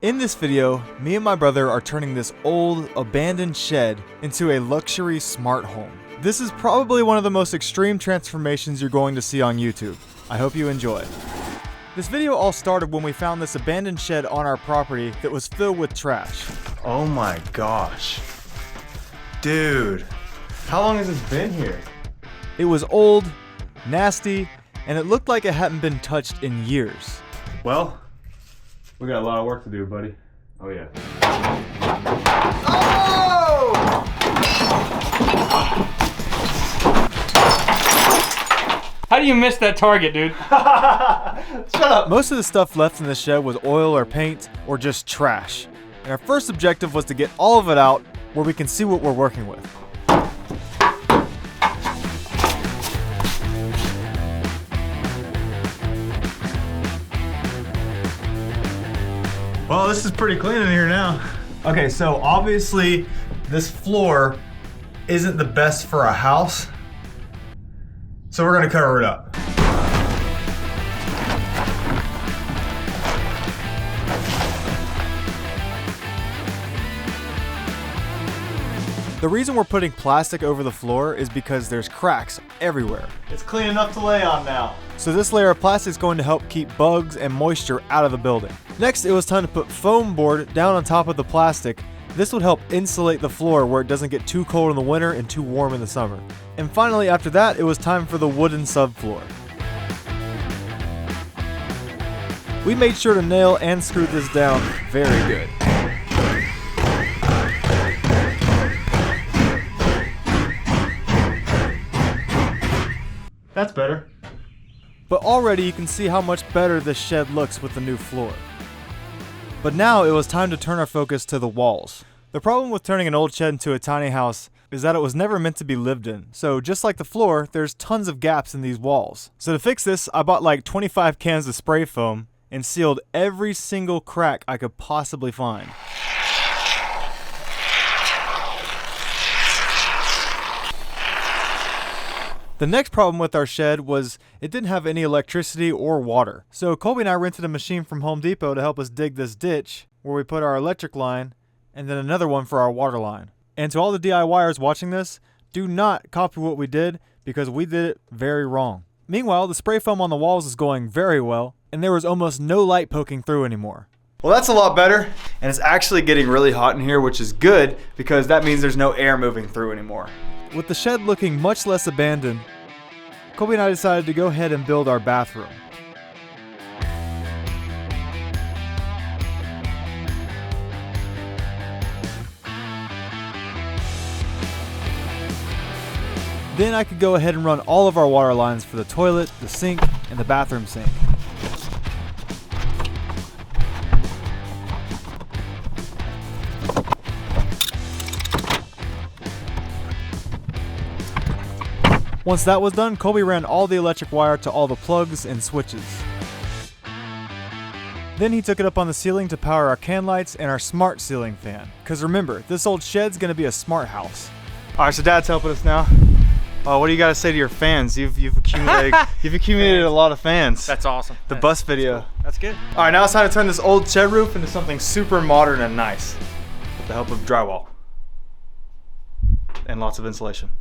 In this video, me and my brother are turning this old, abandoned shed into a luxury smart home. This is probably one of the most extreme transformations you're going to see on YouTube. I hope you enjoy. This video all started when we found this abandoned shed on our property that was filled with trash. Oh my gosh. Dude, how long has this been here? It was old, nasty, and it looked like it hadn't been touched in years. Well, we got a lot of work to do, buddy. Oh yeah. Oh! How do you miss that target, dude? Shut up! Most of the stuff left in the shed was oil or paint or just trash. And our first objective was to get all of it out where we can see what we're working with. Well, this is pretty clean in here now. Okay, so obviously this floor isn't the best for a house, so we're gonna cover it up. The reason we're putting plastic over the floor is because there's cracks everywhere. It's clean enough to lay on now. So this layer of plastic is going to help keep bugs and moisture out of the building. Next, it was time to put foam board down on top of the plastic. This would help insulate the floor where it doesn't get too cold in the winter and too warm in the summer. And finally, after that, it was time for the wooden subfloor. We made sure to nail and screw this down very good. That's better. But already you can see how much better this shed looks with the new floor. But now it was time to turn our focus to the walls. The problem with turning an old shed into a tiny house is that it was never meant to be lived in. So just like the floor, there's tons of gaps in these walls. So to fix this, I bought like 25 cans of spray foam and sealed every single crack I could possibly find. The next problem with our shed was it didn't have any electricity or water. So Colby and I rented a machine from Home Depot to help us dig this ditch where we put our electric line and then another one for our water line. And to all the DIYers watching this, do not copy what we did because we did it very wrong. Meanwhile, the spray foam on the walls is going very well and there was almost no light poking through anymore. Well, that's a lot better. And it's actually getting really hot in here, which is good because that means there's no air moving through anymore. With the shed looking much less abandoned, Colby and I decided to go ahead and build our bathroom. Then I could go ahead and run all of our water lines for the toilet, the sink, and the bathroom sink. Once that was done, Colby ran all the electric wire to all the plugs and switches. Then he took it up on the ceiling to power our can lights and our smart ceiling fan. Because remember, this old shed's gonna be a smart house. Alright, so Dad's helping us now. What do you gotta say to your fans? You've accumulated a lot of fans. That's awesome. The bus video. That's good. Alright, now it's time to turn this old shed roof into something super modern and nice. With the help of drywall. And lots of insulation.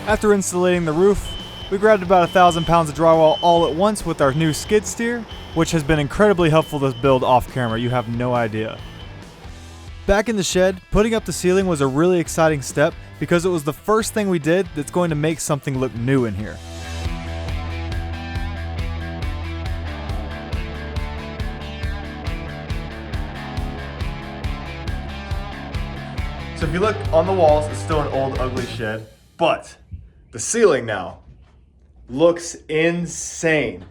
After insulating the roof, we grabbed about 1,000 pounds of drywall all at once with our new skid steer, which has been incredibly helpful to build off camera. You have no idea. Back in the shed, putting up the ceiling was a really exciting step because it was the first thing we did that's going to make something look new in here. So if you look on the walls, it's still an old, ugly shed, but the ceiling now looks insane.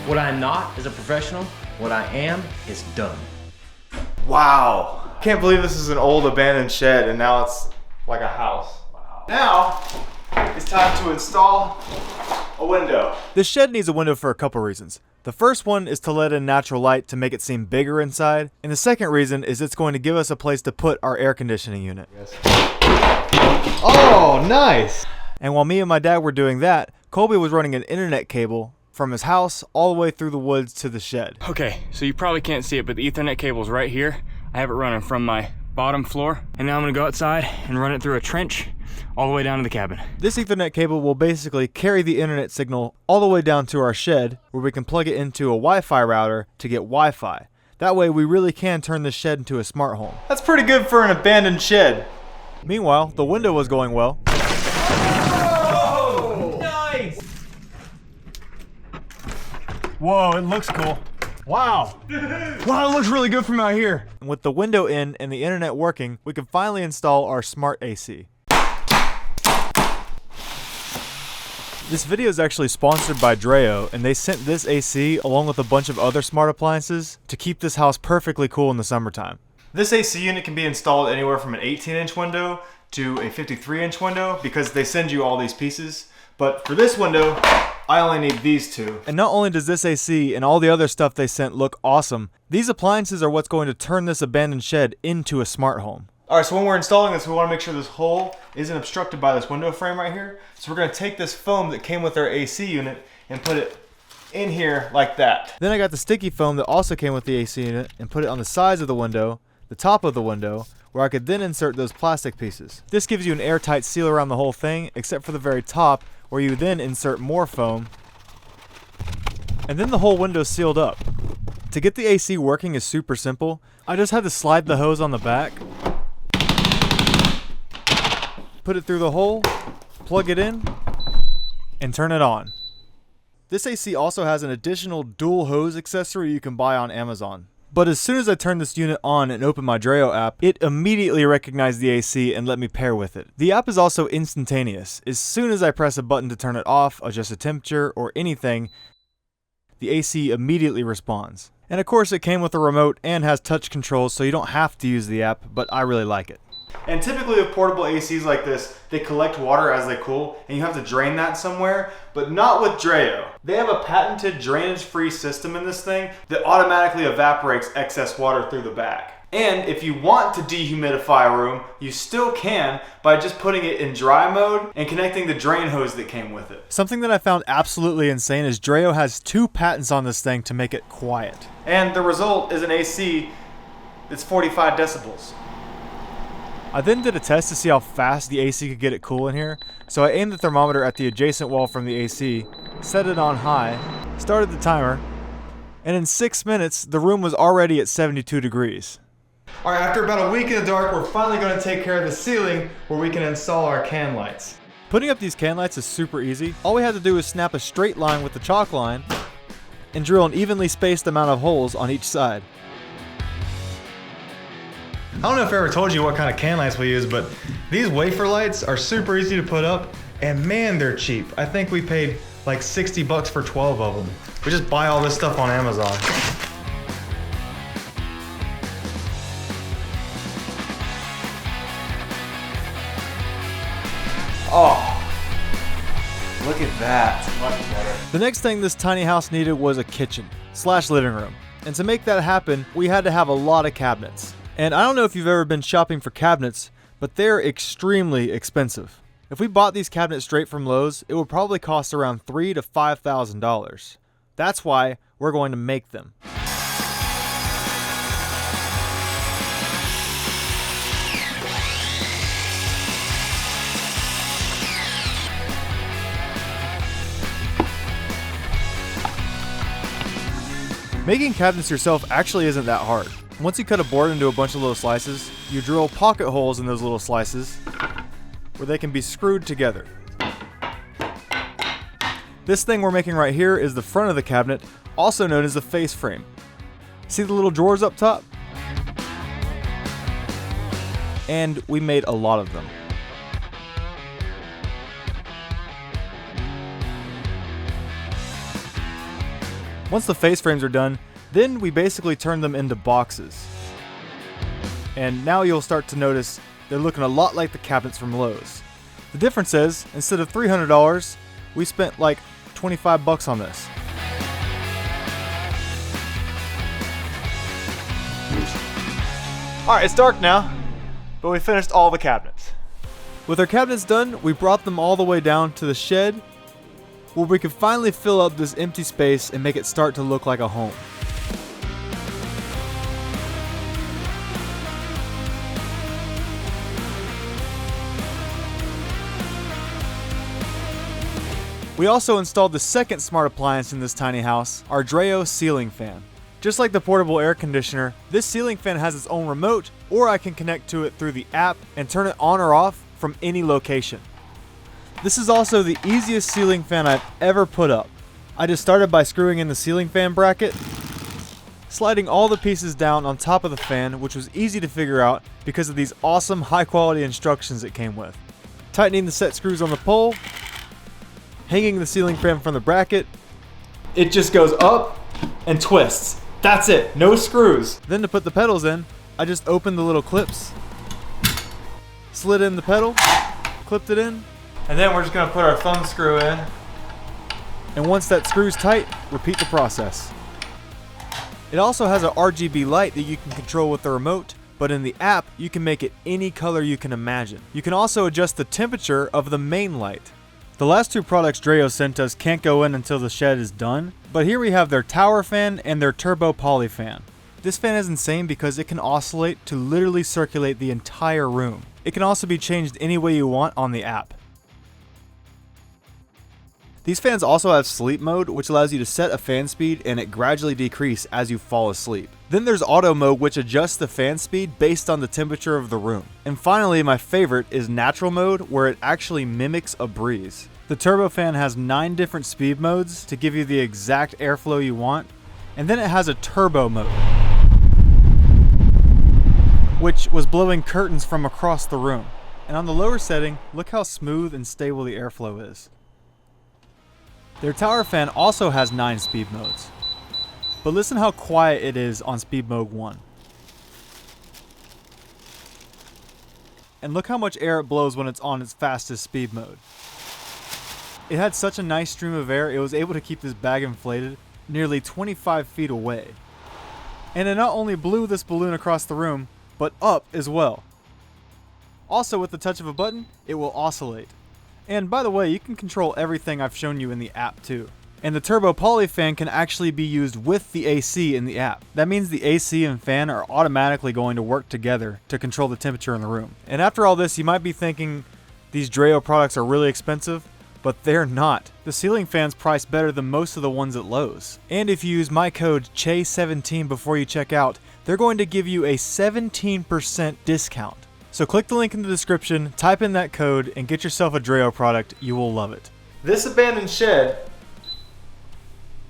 What I am not is a professional. What I am is done. Wow. Can't believe this is an old abandoned shed and now it's like a house. Wow. Now it's time to install a window. This shed needs a window for a couple reasons. The first one is to let in natural light to make it seem bigger inside, and the second reason is it's going to give us a place to put our air conditioning unit. Oh, nice! And while me and my dad were doing that, Colby was running an internet cable from his house all the way through the woods to the shed. Okay, so you probably can't see it, but the Ethernet cable's right here. I have it running from my bottom floor, and now I'm gonna go outside and run it through a trench all the way down to the cabin. This Ethernet cable will basically carry the internet signal all the way down to our shed, where we can plug it into a Wi-Fi router to get Wi-Fi. That way we really can turn this shed into a smart home. That's pretty good for an abandoned shed. Meanwhile, the window was going well. Oh, nice! Whoa, it looks cool. Wow. Wow, it looks really good from out here. And with the window in and the internet working, we can finally install our smart AC. This video is actually sponsored by Dreo, and they sent this AC along with a bunch of other smart appliances to keep this house perfectly cool in the summertime. This AC unit can be installed anywhere from an 18-inch window to a 53-inch window because they send you all these pieces. But for this window, I only need these two. And not only does this AC and all the other stuff they sent look awesome, these appliances are what's going to turn this abandoned shed into a smart home. Alright, so when we're installing this, we want to make sure this hole isn't obstructed by this window frame right here. So we're going to take this foam that came with our AC unit and put it in here like that. Then I got the sticky foam that also came with the AC unit and put it on the sides of the window, the top of the window, where I could then insert those plastic pieces. This gives you an airtight seal around the whole thing, except for the very top, where you then insert more foam, and then the whole window's sealed up. To get the AC working is super simple. I just had to slide the hose on the back, put it through the hole, plug it in, and turn it on. This AC also has an additional dual hose accessory you can buy on Amazon. But as soon as I turned this unit on and opened my Dreo app, it immediately recognized the AC and let me pair with it. The app is also instantaneous. As soon as I press a button to turn it off, adjust the temperature, or anything, the AC immediately responds. And of course it came with a remote and has touch controls, so you don't have to use the app, but I really like it. And typically with portable ACs like this, they collect water as they cool, and you have to drain that somewhere, but not with Dreo. They have a patented drainage-free system in this thing that automatically evaporates excess water through the back. And if you want to dehumidify a room, you still can by just putting it in dry mode and connecting the drain hose that came with it. Something that I found absolutely insane is Dreo has 2 patents on this thing to make it quiet. And the result is an AC that's 45 decibels. I then did a test to see how fast the AC could get it cool in here, so I aimed the thermometer at the adjacent wall from the AC, set it on high, started the timer, and in 6 minutes, the room was already at 72 degrees. Alright, after about a week in the dark, we're finally going to take care of the ceiling where we can install our can lights. Putting up these can lights is super easy. All we had to do is snap a straight line with the chalk line and drill an evenly spaced amount of holes on each side. I don't know if I ever told you what kind of can lights we use, but these wafer lights are super easy to put up, and man, they're cheap. I think we paid like 60 bucks for 12 of them. We just buy all this stuff on Amazon. Oh, look at that. Much better. The next thing this tiny house needed was a kitchen / living room. And to make that happen, we had to have a lot of cabinets. And I don't know if you've ever been shopping for cabinets, but they're extremely expensive. If we bought these cabinets straight from Lowe's, it would probably cost around $3,000 to $5,000. That's why we're going to make them. Making cabinets yourself actually isn't that hard. Once you cut a board into a bunch of little slices, you drill pocket holes in those little slices where they can be screwed together. This thing we're making right here is the front of the cabinet, also known as the face frame. See the little drawers up top? And we made a lot of them. Once the face frames are done, then we basically turn them into boxes. And now you'll start to notice they're looking a lot like the cabinets from Lowe's. The difference is, instead of $300, we spent like 25 bucks on this. Alright, it's dark now, but we finished all the cabinets. With our cabinets done, we brought them all the way down to the shed, where we could finally fill up this empty space and make it start to look like a home. We also installed the second smart appliance in this tiny house, our Dreo ceiling fan. Just like the portable air conditioner, this ceiling fan has its own remote, or I can connect to it through the app and turn it on or off from any location. This is also the easiest ceiling fan I've ever put up. I just started by screwing in the ceiling fan bracket, sliding all the pieces down on top of the fan, which was easy to figure out because of these awesome high quality instructions it came with. Tightening the set screws on the pole, hanging the ceiling fan from the bracket. It just goes up and twists. That's it, no screws. Then to put the pedals in, I just opened the little clips, slid in the pedal, clipped it in, and then we're just gonna put our thumb screw in. And once that screw's tight, repeat the process. It also has a RGB light that you can control with the remote, but in the app, you can make it any color you can imagine. You can also adjust the temperature of the main light. The last two products Dreo sent us can't go in until the shed is done, but here we have their tower fan and their turbo poly fan. This fan is insane because it can oscillate to literally circulate the entire room. It can also be changed any way you want on the app. These fans also have sleep mode, which allows you to set a fan speed and it gradually decrease as you fall asleep. Then there's auto mode, which adjusts the fan speed based on the temperature of the room. And finally, my favorite is natural mode, where it actually mimics a breeze. The turbo fan has 9 different speed modes to give you the exact airflow you want. And then it has a turbo mode, which was blowing curtains from across the room. And on the lower setting, look how smooth and stable the airflow is. Their tower fan also has 9 speed modes, but listen how quiet it is on speed mode 1. And look how much air it blows when it's on its fastest speed mode. It had such a nice stream of air, it was able to keep this bag inflated nearly 25 feet away. And it not only blew this balloon across the room, but up as well. Also, with the touch of a button, it will oscillate. And by the way, you can control everything I've shown you in the app too. And the turbo poly fan can actually be used with the AC in the app. That means the AC and fan are automatically going to work together to control the temperature in the room. And after all this, you might be thinking these Dreo products are really expensive, but they're not. The ceiling fan's priced better than most of the ones at Lowe's. And if you use my code CHE17 before you check out, they're going to give you a 17% discount. So click the link in the description, type in that code, and get yourself a Dreo product. You will love it. This abandoned shed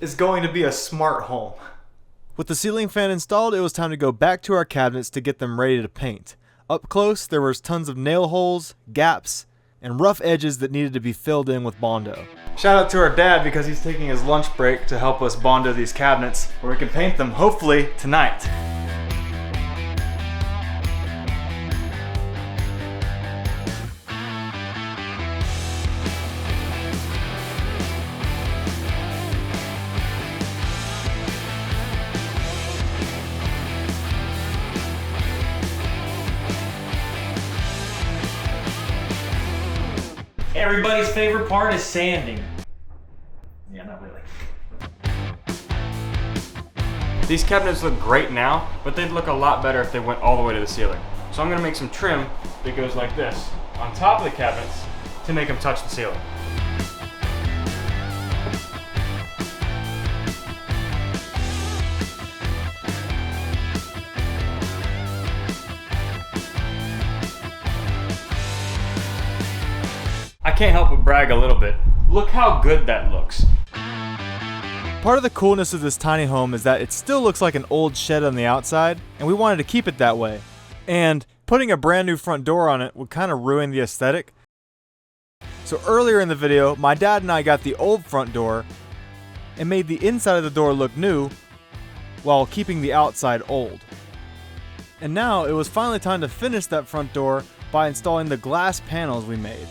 is going to be a smart home. With the ceiling fan installed, it was time to go back to our cabinets to get them ready to paint. Up close, there was tons of nail holes, gaps, and rough edges that needed to be filled in with Bondo. Shout out to our dad because he's taking his lunch break to help us Bondo these cabinets where we can paint them hopefully tonight. Everybody's favorite part is sanding. Yeah, not really. These cabinets look great now, but they'd look a lot better if they went all the way to the ceiling. So I'm gonna make some trim that goes like this on top of the cabinets to make them touch the ceiling. I can't help but brag a little bit. Look how good that looks. Part of the coolness of this tiny home is that it still looks like an old shed on the outside, and we wanted to keep it that way. And putting a brand new front door on it would kind of ruin the aesthetic. So earlier in the video, my dad and I got the old front door and made the inside of the door look new while keeping the outside old. And now it was finally time to finish that front door by installing the glass panels we made.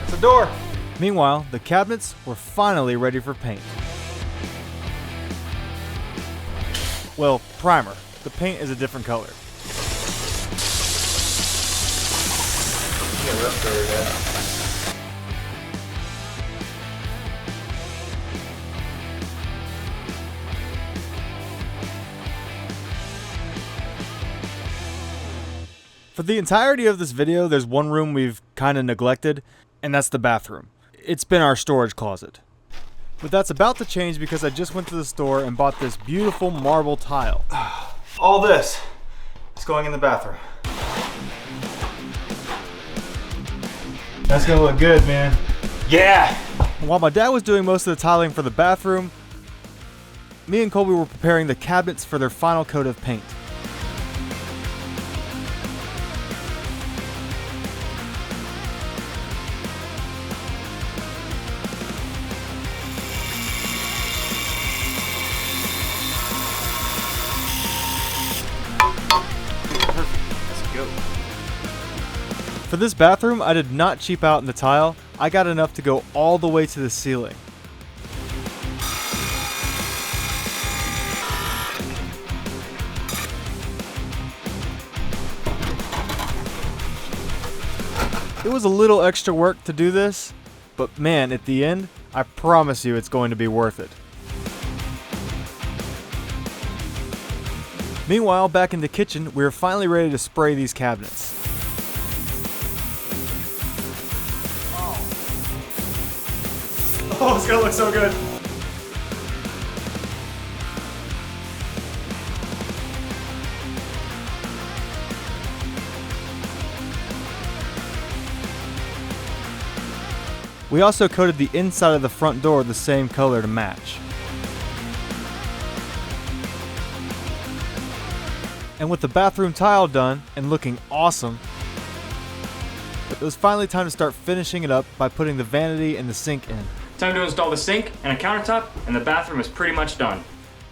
It's a door. Meanwhile, the cabinets were finally ready for paint. Well, primer. The paint is a different color. Yeah, rust over that. For the entirety of this video, there's one room we've kind of neglected, and that's the bathroom. It's been our storage closet. But that's about to change because I just went to the store and bought this beautiful marble tile. All this is going in the bathroom. That's gonna look good, man. Yeah! And while my dad was doing most of the tiling for the bathroom, me and Colby were preparing the cabinets for their final coat of paint. For this bathroom, I did not cheap out in the tile. I got enough to go all the way to the ceiling. It was a little extra work to do this, but man, at the end, I promise you it's going to be worth it. Meanwhile, back in the kitchen, we were finally ready to spray these cabinets. Oh, it's gonna look so good. We also coated the inside of the front door the same color to match. And with the bathroom tile done and looking awesome, it was finally time to start finishing it up by putting the vanity and the sink in. Time to install the sink and a countertop, and the bathroom is pretty much done.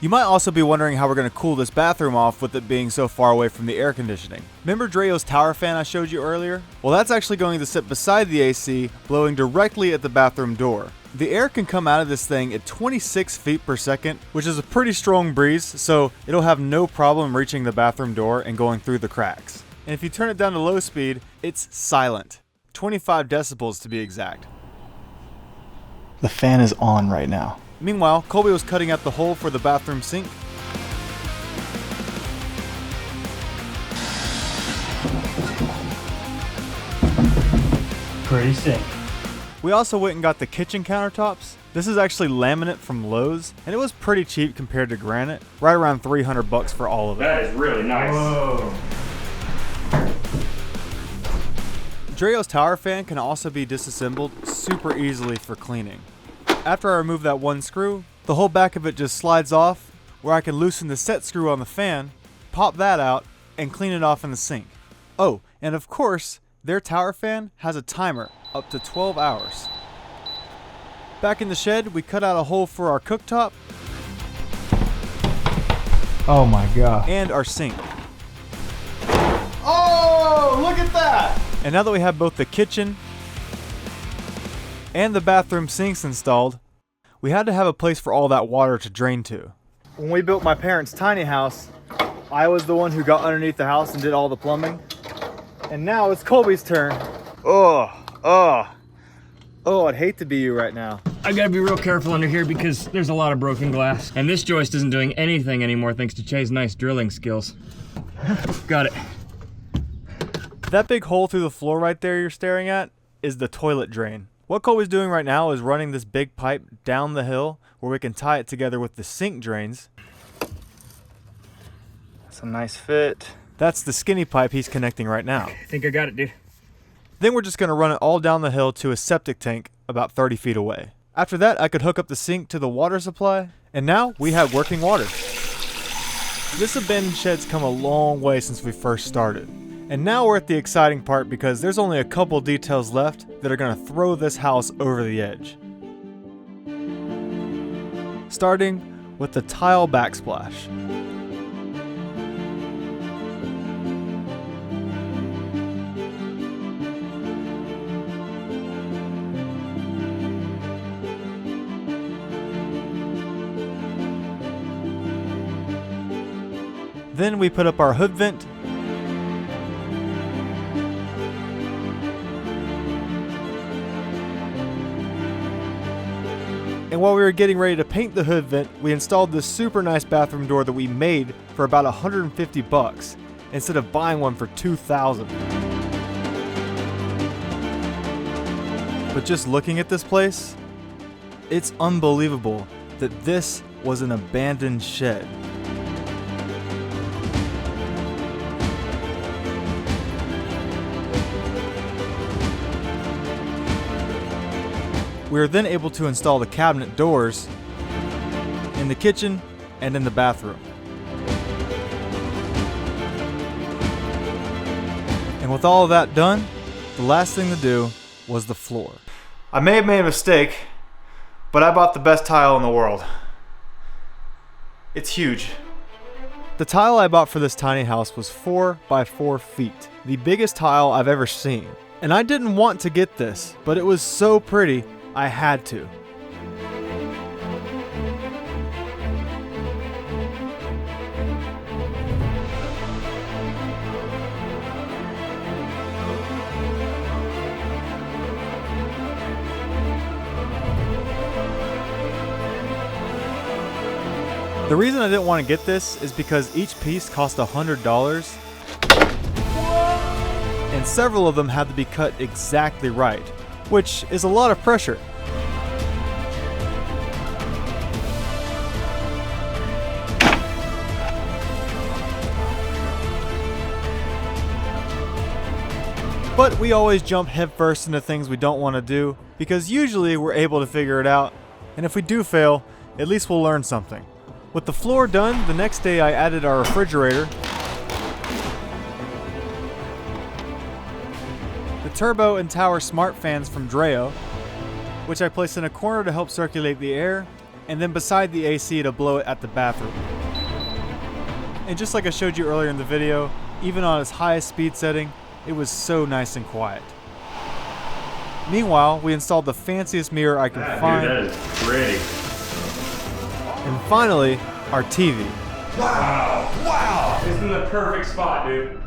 You might also be wondering how we're going to cool this bathroom off with it being so far away from the air conditioning. Remember Drayo's tower fan I showed you earlier? Well, that's actually going to sit beside the AC, blowing directly at the bathroom door. The air can come out of this thing at 26 feet per second, which is a pretty strong breeze, so it'll have no problem reaching the bathroom door and going through the cracks. And if you turn it down to low speed, it's silent. 25 decibels to be exact. The fan is on right now. Meanwhile, Colby was cutting out the hole for the bathroom sink. Pretty sick. We also went and got the kitchen countertops. This is actually laminate from Lowe's, and it was pretty cheap compared to granite. Right around $300 for all of it. That is really nice. Whoa. Drayo's tower fan can also be disassembled super easily for cleaning. After I remove that one screw, the whole back of it just slides off, where I can loosen the set screw on the fan, pop that out, and clean it off in the sink. Oh, and of course, their tower fan has a timer up to 12 hours. Back in the shed, we cut out a hole for our cooktop Oh my god. and our sink. Oh, look at that! And now that we have both the kitchen and the bathroom sinks installed, we had to have a place for all that water to drain to. When we built my parents' tiny house, I was the one who got underneath the house and did all the plumbing. And now it's Colby's turn. Oh, I'd hate to be you right now. I gotta be real careful under here because there's a lot of broken glass. And this joist isn't doing anything anymore thanks to Che's nice drilling skills. Got it. That big hole through the floor right there you're staring at is the toilet drain. What Colby's doing right now is running this big pipe down the hill where we can tie it together with the sink drains. That's a nice fit. That's the skinny pipe he's connecting right now. I think I got it, dude. Then we're just going to run it all down the hill to a septic tank about 30 feet away. After that, I could hook up the sink to the water supply, and now we have working water. This abandoned shed's come a long way since we first started. And now we're at the exciting part because there's only a couple details left that are going to throw this house over the edge. Starting with the tile backsplash. Then we put up our hood vent. And while we were getting ready to paint the hood vent, we installed this super nice bathroom door that we made for about 150 bucks instead of buying one for 2,000. But just looking at this place, it's unbelievable that this was an abandoned shed. We were then able to install the cabinet doors in the kitchen and in the bathroom. And with all of that done, the last thing to do was the floor. I may have made a mistake, but I bought the best tile in the world. It's huge. The tile I bought for this tiny house was 4 by 4 feet, the biggest tile I've ever seen. And I didn't want to get this, but it was so pretty, I had to. The reason I didn't want to get this is because each piece cost $100, and several of them had to be cut exactly right, which is a lot of pressure. But we always jump headfirst into things we don't want to do, because usually we're able to figure it out, and if we do fail, at least we'll learn something. With the floor done, the next day I added our refrigerator, the turbo and tower smart fans from Dreo, which I placed in a corner to help circulate the air, and then beside the AC to blow it at the bathroom. And just like I showed you earlier in the video, even on its highest speed setting, it was so nice and quiet. Meanwhile, we installed the fanciest mirror I could find. Dude, that is pretty. And finally, our TV. Wow! It's in the perfect spot, dude.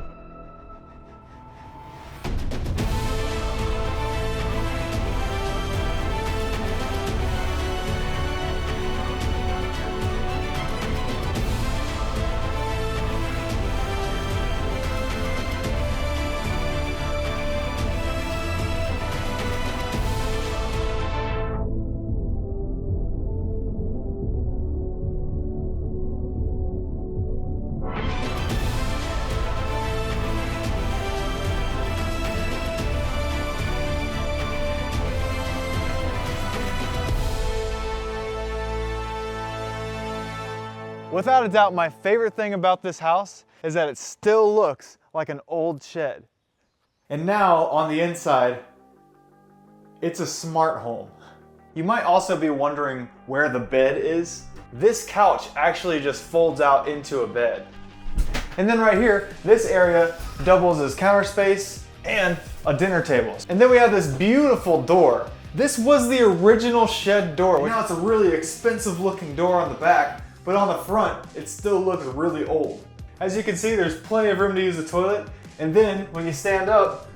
Without a doubt, my favorite thing about this house is that it still looks like an old shed. And now, on the inside, it's a smart home. You might also be wondering where the bed is. This couch actually just folds out into a bed. And then right here, this area doubles as counter space and a dinner table. And then we have this beautiful door. This was the original shed door. Now it's a really expensive looking door on the back, but on the front, it still looks really old. As you can see, there's plenty of room to use the toilet. And then when you stand up,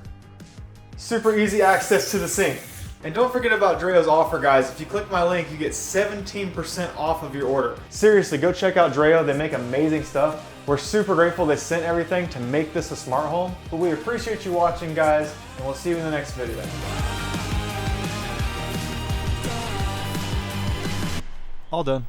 super easy access to the sink. And don't forget about Dreo's offer, guys. If you click my link, you get 17% off of your order. Seriously, go check out Dreo. They make amazing stuff. We're super grateful they sent everything to make this a smart home. But we appreciate you watching, guys, and we'll see you in the next video. All done.